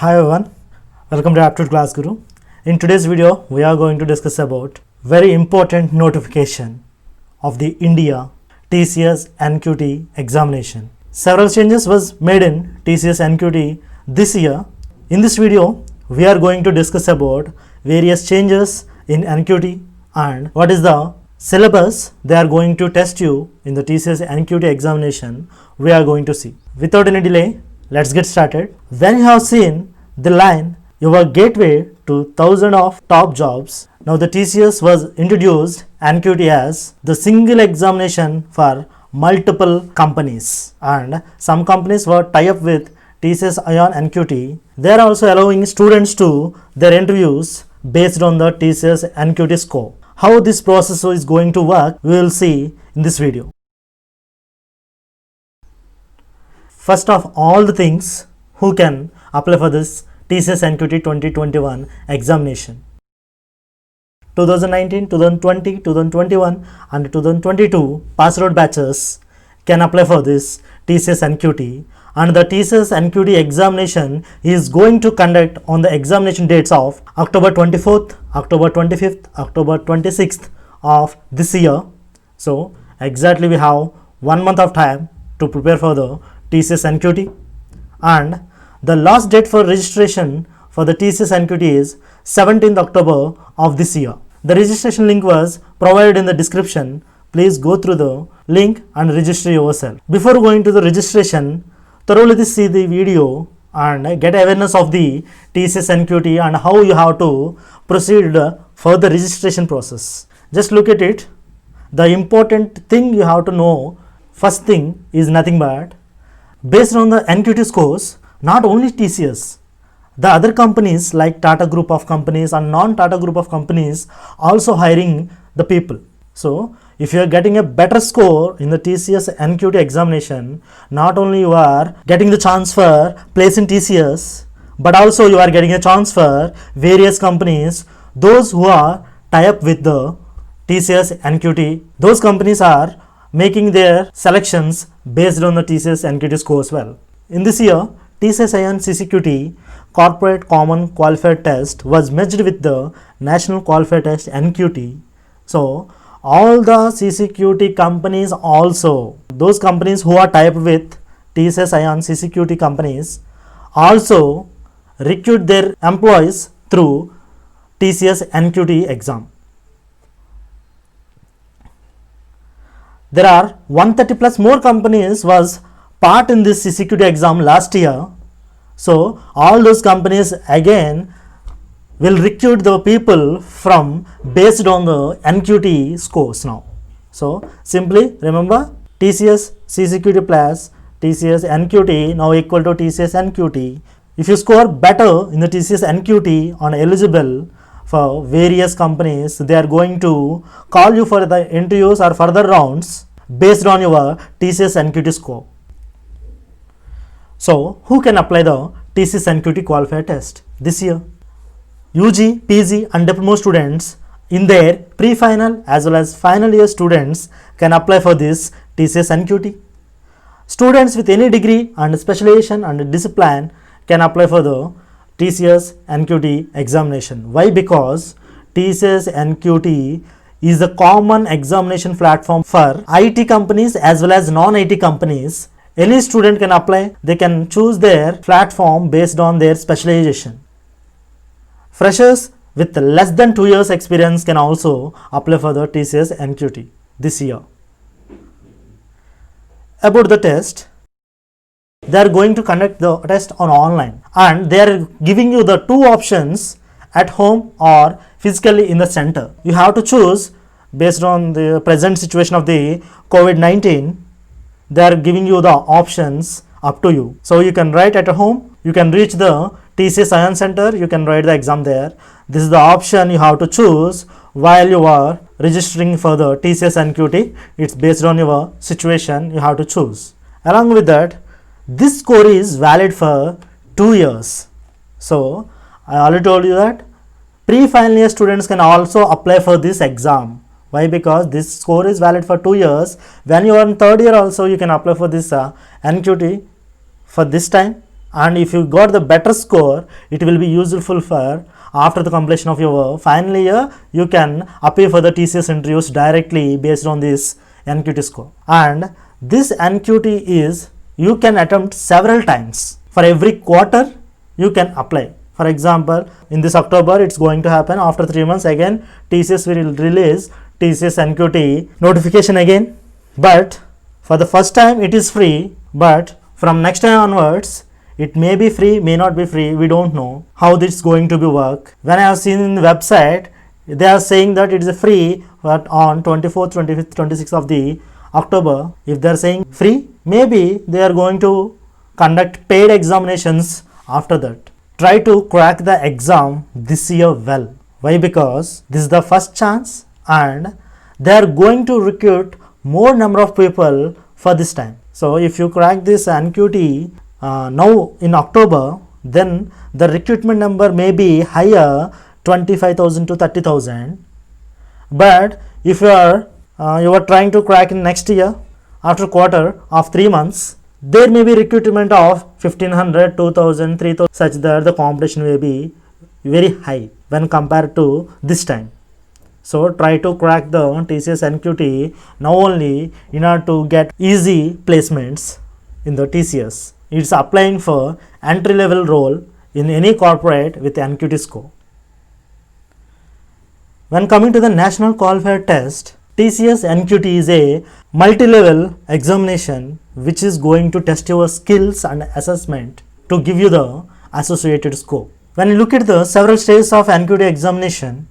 Hi everyone, welcome to Aptitude Class Guru. In today's video, we are going to discuss about very important notification of the India TCS NQT examination. Several changes was made in TCS NQT this year. In this video, we are going to discuss about various changes in NQT and what is the syllabus they are going to test you in the TCS NQT examination. We are going to see. Without any delay, let's get started. When you have seen the line, your gateway to thousands of top jobs, now the TCS was introduced NQT as the single examination for multiple companies, and some companies were tie up with TCS Ion NQT. They are also allowing students to their interviews based on the TCS NQT score. How this process is going to work, we will see in this video. First of all the things, who can apply for this TCS NQT 2021 examination? 2019, 2020, 2021 and 2022 passed out batches can apply for this TCS NQT, and the TCS NQT examination is going to conduct on the examination dates of October 24th, October 25th, October 26th of this year. So exactly we have 1 month of time to prepare for the TCS NQT, and the last date for registration for the TCS NQT is 17th October of this year. The registration link was provided in the description. Please go through the link and register yourself. Before going to the registration, thoroughly see the video and get awareness of the TCS NQT and how you have to proceed for the registration process. Just look at it. The important thing you have to know, first thing is nothing but based on the NQT scores, not only TCS, the other companies like Tata Group of companies and non-Tata Group of companies also hiring the people. So if you are getting a better score in the TCS NQT examination, not only you are getting the chance for place in TCS, but also you are getting a chance for various companies, those who are tie up with the TCS NQT. Those companies are making their selections based on the TCS NQT score as well. In this year, TCS Ion CCQT Corporate Common Qualifier Test was merged with the National Qualifier Test NQT. So all the CCQT companies also, those companies who are tied with TCS Ion CCQT companies also recruit their employees through TCS NQT exam. There are 130 plus more companies was part in this CCQT exam last year. So all those companies again will recruit the people from based on the NQT scores now. So simply remember TCS CCQT plus TCS NQT now equal to TCS NQT. If you score better in the TCS NQT on eligible for various companies, they are going to call you for the interviews or further rounds based on your TCS NQT score. So who can apply the TCS NQT qualifier test this year? UG, PG and diploma students in their pre-final as well as final year students can apply for this TCS NQT. Students with any degree and specialization and discipline can apply for the TCS NQT examination. Why? Because TCS NQT is a common examination platform for IT companies as well as non-IT companies. Any student can apply. They can choose their platform based on their specialization. Freshers with less than 2 years experience can also apply for the TCS NQT this year. About the test, they are going to conduct the test on online, and they are giving you the two options, at home or physically in the center. You have to choose based on the present situation of the COVID-19. They are giving you the options up to you. So you can write at home, you can reach the TCS Ion Center, you can write the exam there. This is the option you have to choose while you are registering for the TCS NQT. It's based on your situation, you have to choose. Along with that, this score is valid for 2 years. So I already told you that pre-final year students can also apply for this exam. Why? Because this score is valid for 2 years. When you are in third year also, you can apply for this NQT for this time, and if you got the better score, it will be useful for after the completion of your final year. You can appear for the TCS interviews directly based on this NQT score. And this NQT is, you can attempt several times. For every quarter you can apply. For example, in this October it's going to happen. After 3 months again TCS will release TCS NQT notification again. But for the first time it is free, but from next time onwards it may be free, may not be free, we don't know how this is going to be work. When I have seen in the website, they are saying that it is free, but on 24th, 25th, 26th of the October, if they are saying free, maybe they are going to conduct paid examinations after that. Try to crack the exam this year well. Why? Because this is the first chance and they are going to recruit more number of people for this time. So if you crack this NQT now in October, then the recruitment number may be higher, 25,000 to 30,000. But if you are trying to crack in next year, after quarter of 3 months, there may be recruitment of 1500, 2000, 3000, such that the competition may be very high when compared to this time. So try to crack the TCS NQT now only in order to get easy placements in the TCS. It's applying for entry level role in any corporate with NQT score. When coming to the National Qualifier Test, TCS NQT is a multi-level examination which is going to test your skills and assessment to give you the associated score. When you look at the several stages of NQT examination,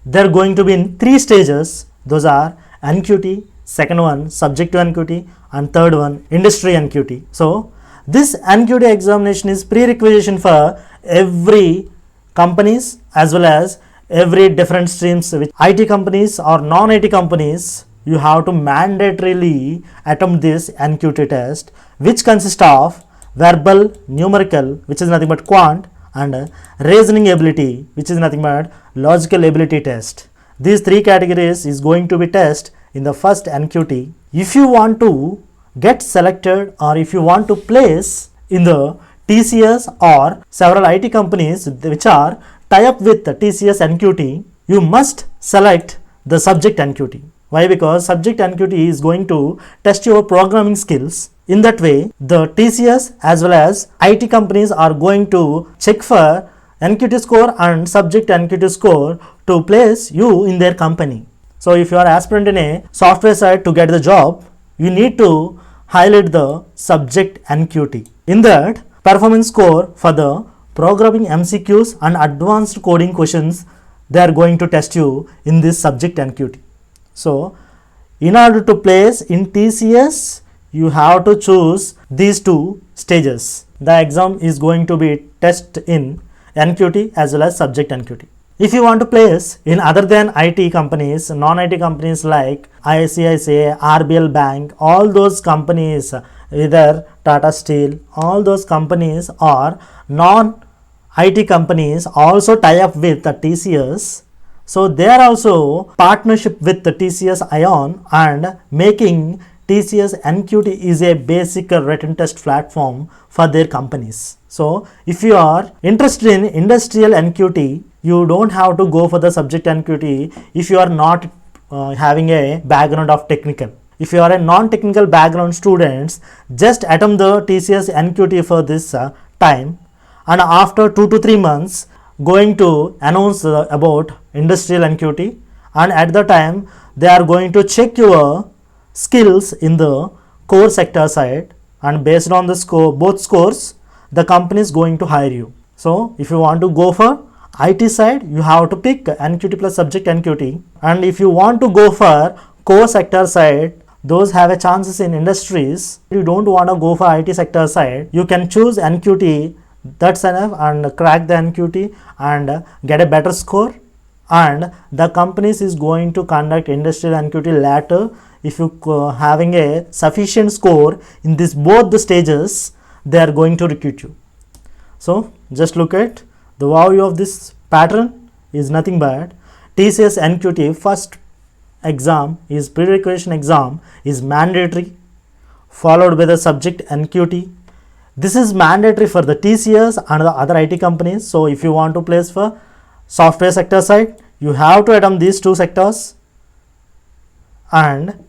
they are going to be in 3 stages. Those are NQT, second one subjective NQT, and third one industry NQT. So this NQT examination is prerequisite for every companies as well as every different streams, which IT companies or non-IT companies. You have to mandatorily attempt this NQT test, which consists of verbal, numerical, which is nothing but quant, and reasoning ability, which is nothing but logical ability test. These 3 categories is going to be tested in the first NQT. If you want to get selected or if you want to place in the TCS or several IT companies which are tie up with the TCS NQT, you must select the subject NQT. Why? Because subject NQT is going to test your programming skills. In that way, the TCS as well as IT companies are going to check for NQT score and subject NQT score to place you in their company. So if you are aspirant in a software side to get the job, you need to highlight the subject NQT. In that, performance score for the programming MCQs and advanced coding questions, they are going to test you in this subject NQT. So in order to place in TCS, you have to choose these 2 stages. The exam is going to be test in NQT as well as subject NQT. If you want to place in other than IT companies, non-IT companies like ICICI, RBL Bank, all those companies, either Tata Steel, all those companies are non-IT companies also tie up with the TCS. So they are also partnership with the TCS Ion and making TCS NQT is a basic written test platform for their companies. So if you are interested in industrial NQT, you don't have to go for the subject NQT if you are not having a background of technical. If you are a non-technical background students, just attempt the TCS NQT for this time, and after 2 to 3 months going to announce about industrial NQT, and at the time they are going to check your skills in the core sector side, and based on the score, both scores, the company is going to hire you. So if you want to go for IT side, you have to pick NQT plus subject NQT, and if you want to go for core sector side, those have a chances in industries. If you don't want to go for IT sector side, you can choose NQT, that's enough, and crack the NQT and get a better score, and the companies is going to conduct industrial NQT later. If you having a sufficient score in this both the stages, they are going to recruit you. So just look at the overview of this pattern is nothing but TCS NQT first exam is prerequisite exam is mandatory, followed by the subject NQT, This is mandatory for the TCS and the other IT companies. So if you want to place for software sector side, you have to attempt these two sectors. And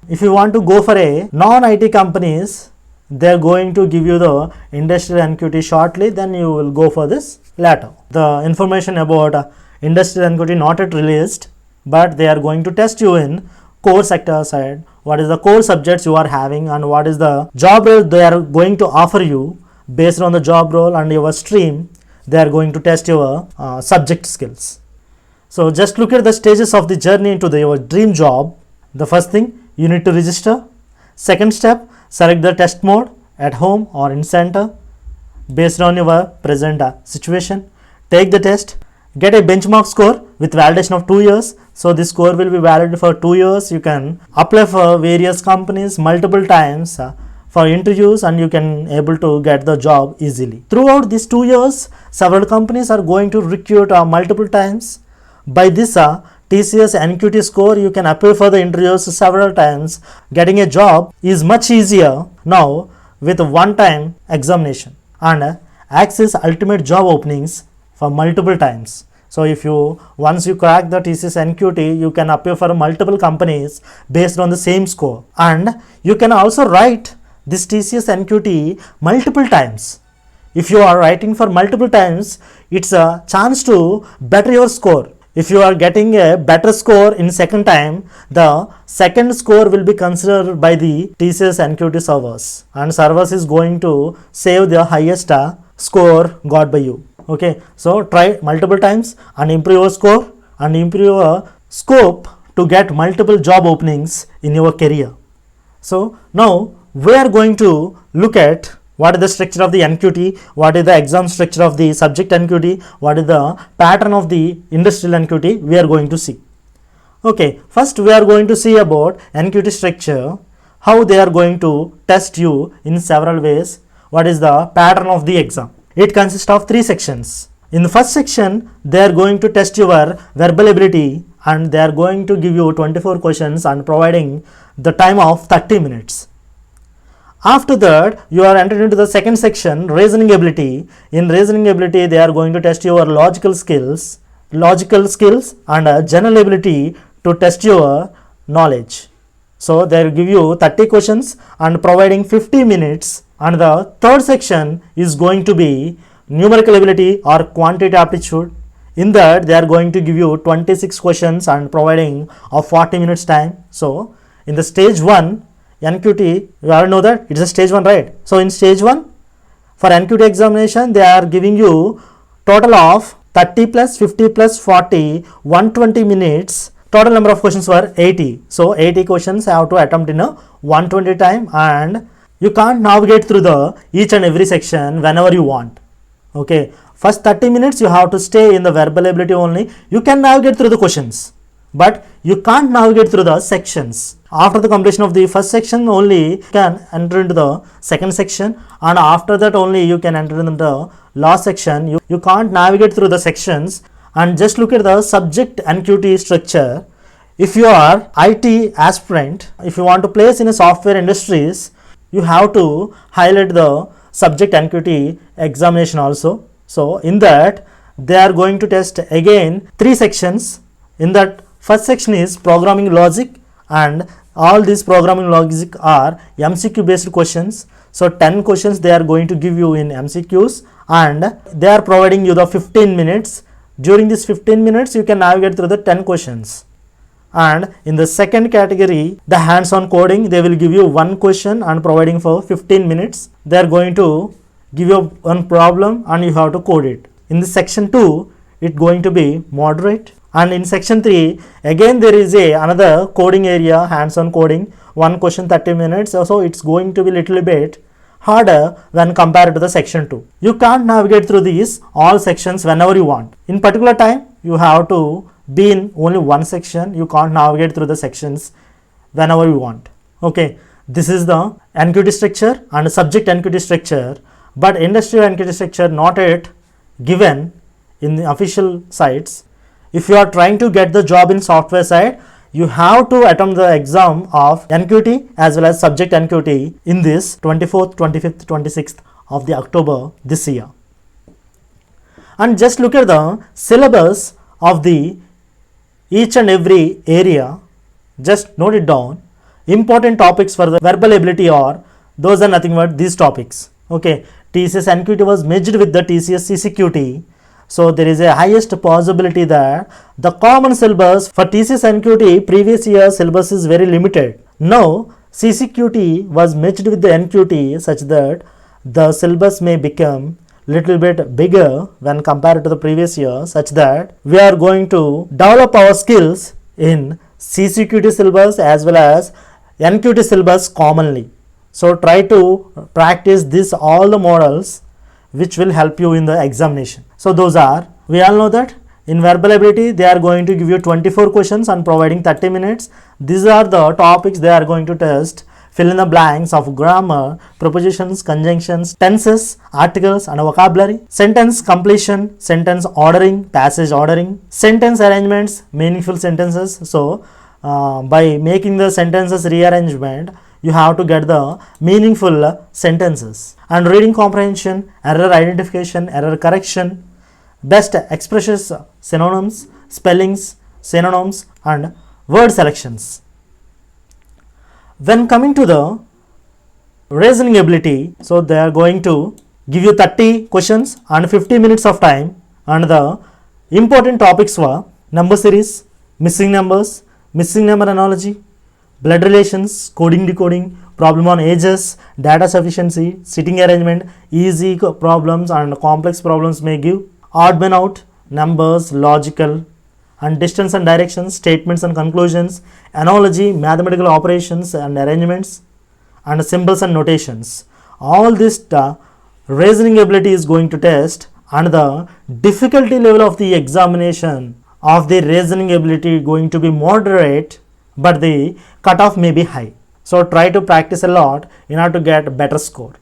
if you want to go for a non-IT companies, they are going to give you the industrial NQT shortly, then you will go for this later. The information about industrial NQT not yet released, but they are going to test you in core sector side, what is the core subjects you are having and what is the job role they are going to offer you. Based on the job role and your stream, they are going to test your subject skills. So just look at the stages of the journey into your dream job. The first thing, you need to register. Second step, select the test mode at home or in center based on your present situation. Take the test, get a benchmark score with validation of 2 years. So this score will be valid for 2 years. You can apply for various companies multiple times for interviews and you can able to get the job easily. Throughout these 2 years, several companies are going to recruit multiple times. By this TCS NQT score, you can apply for the interviews several times. Getting a job is much easier now with one-time examination and access ultimate job openings for multiple times. So if you once you crack the TCS NQT, you can apply for multiple companies based on the same score, and you can also write this TCS NQT multiple times. If you are writing for multiple times, it's a chance to better your score. If you are getting a better score in second time, the second score will be considered by the TCS NQT servers, and servers is going to save the highest score got by you. Okay, so try multiple times and improve your score and improve your scope to get multiple job openings in your career. So now we are going to look at what is the structure of the NQT, what is the exam structure of the subject NQT, what is the pattern of the industrial NQT, we are going to see. Okay, first we are going to see about NQT structure, how they are going to test you in several ways, what is the pattern of the exam. It consists of 3 sections. In the first section, they are going to test your verbal ability and they are going to give you 24 questions and providing the time of 30 minutes. After that, you are entered into the second section, reasoning ability. In reasoning ability, they are going to test your logical skills and general ability to test your knowledge. So they will give you 30 questions and providing 50 minutes. And the third section is going to be numerical ability or quantitative aptitude. In that, they are going to give you 26 questions and providing a 40 minutes time. So in the stage 1 NQT, you all know that it is a stage 1, right? So in stage 1 for NQT examination, they are giving you total of 30 plus 50 plus 40 120 minutes. Total number of questions were 80. So 80 questions have to attempt in a 120 time, and you can't navigate through the each and every section whenever you want. Okay, first 30 minutes you have to stay in the verbal ability only. You can navigate through the questions, but you can't navigate through the sections. After the completion of the first section only, you can enter into the second section, and after that only you can enter into the last section. You can't navigate through the sections. And just look at the subject NQT structure. If you are IT aspirant, if you want to place in a software industries, you have to highlight the subject NQT examination also. So in that, they are going to test again 3 sections. In that, first section is programming logic, and all these programming logic are MCQ based questions. So 10 questions they are going to give you in MCQs, and they are providing you the 15 minutes. During this 15 minutes, you can navigate through the 10 questions. And in the second category, the hands-on coding, they will give you 1 question and providing for 15 minutes. They are going to give you 1 problem and you have to code it. In the section 2, it's going to be moderate. And in section 3, again there is another coding area, hands-on coding, 1 question 30 minutes. So it's going to be little bit harder when compared to the section 2. You can't navigate through these all sections whenever you want. In particular time, you have to be in only one section. You can't navigate through the sections whenever you want. Okay, this is the NQT structure and subject NQT structure, but industrial NQT structure not yet given in the official sites. If you are trying to get the job in software side, you have to attempt the exam of NQT as well as subject NQT in this 24th, 25th, 26th of the October this year. And just look at the syllabus of the each and every area. Just note it down. Important topics for the verbal ability are, those are nothing but these topics. Okay, TCS NQT was merged with the TCS CCQT. So there is a highest possibility that the common syllabus for TCS NQT previous year syllabus is very limited. Now CCQT was merged with the NQT such that the syllabus may become little bit bigger when compared to the previous year, such that we are going to develop our skills in CCQT syllabus as well as NQT syllabus commonly. So try to practice this all the models which will help you in the examination. So those are, we all know that in verbal ability they are going to give you 24 questions and providing 30 minutes. These are the topics they are going to test. Fill in the blanks of grammar, prepositions, conjunctions, tenses, articles and vocabulary, sentence completion, sentence ordering, passage ordering, sentence arrangements, meaningful sentences. So by making the sentences rearrangement, you have to get the meaningful sentences. And reading comprehension, error identification, error correction, best expressions, synonyms, spellings, synonyms and word selections. When coming to the reasoning ability, so they are going to give you 30 questions and 50 minutes of time, and the important topics were number series, missing numbers, missing number analogy, blood relations, coding decoding, problem on ages, data sufficiency, sitting arrangement, easy problems and complex problems may give, odd man out, numbers, logical and distance and directions, statements and conclusions, analogy, mathematical operations and arrangements, and symbols and notations. All this reasoning ability is going to test, and the difficulty level of the examination of the reasoning ability going to be moderate, but the cutoff may be high. So try to practice a lot in order to get better score.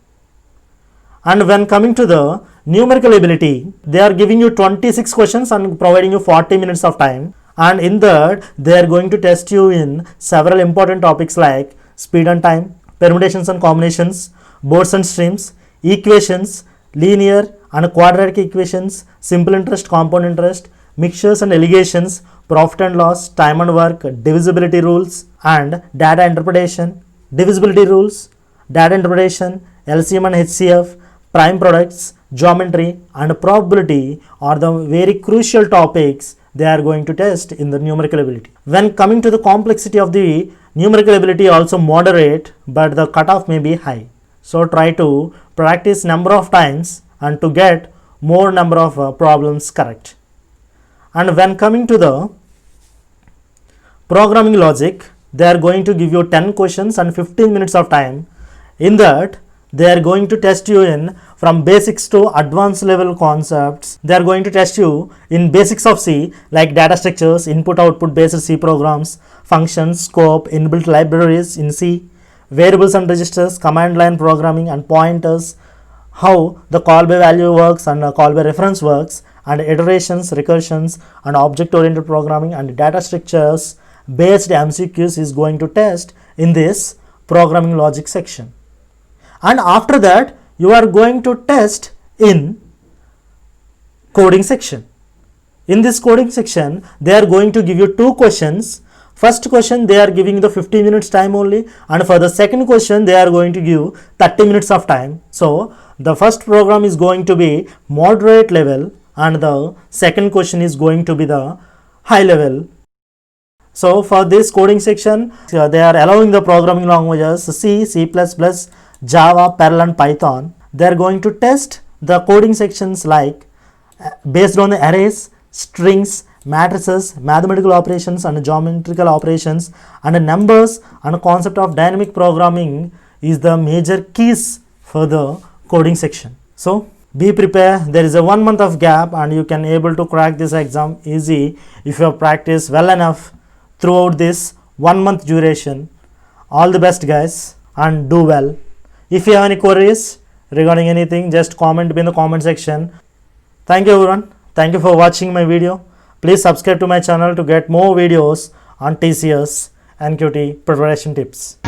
And when coming to the numerical ability, they are giving you 26 questions and providing you 40 minutes of time, and in that they are going to test you in several important topics like speed and time, permutations and combinations, boards and streams, equations, linear and quadratic equations, simple interest, compound interest, mixtures and allegations, profit and loss, time and work, divisibility rules and data interpretation, divisibility rules, data interpretation, LCM and HCF, prime products, geometry and probability are the very crucial topics they are going to test in the numerical ability. When coming to the complexity of the numerical ability, also moderate, but the cutoff may be high. So try to practice number of times and to get more number of problems correct. And when coming to the programming logic, they are going to give you 10 questions and 15 minutes of time. In that they are going to test you in from basics to advanced level concepts. They are going to test you in basics of C like data structures, input output based C programs, functions, scope, inbuilt libraries in C, variables and registers, command line programming and pointers, how the call by value works and call by reference works, and iterations, recursions and object oriented programming and data structures based MCQs is going to test in this programming logic section. And after that you are going to test in coding section. In this coding section they are going to give you 2 questions. First question they are giving the 15 minutes time only, and for the second question they are going to give 30 minutes of time. So the first program is going to be moderate level and the second question is going to be the high level. So for this coding section they are allowing the programming languages C, C++, Java, Perl and Python. They are going to test the coding sections like based on the arrays, strings, matrices, mathematical operations and geometrical operations and numbers, and concept of dynamic programming is the major keys for the coding section. So be prepared. There is a 1 month of gap and you can able to crack this exam easy if you have practiced well enough throughout this 1 month duration. All the best guys and do well. If you have any queries regarding anything, just comment in the comment section. Thank you everyone. Thank you for watching my video. Please subscribe to my channel to get more videos on TCS NQT preparation tips.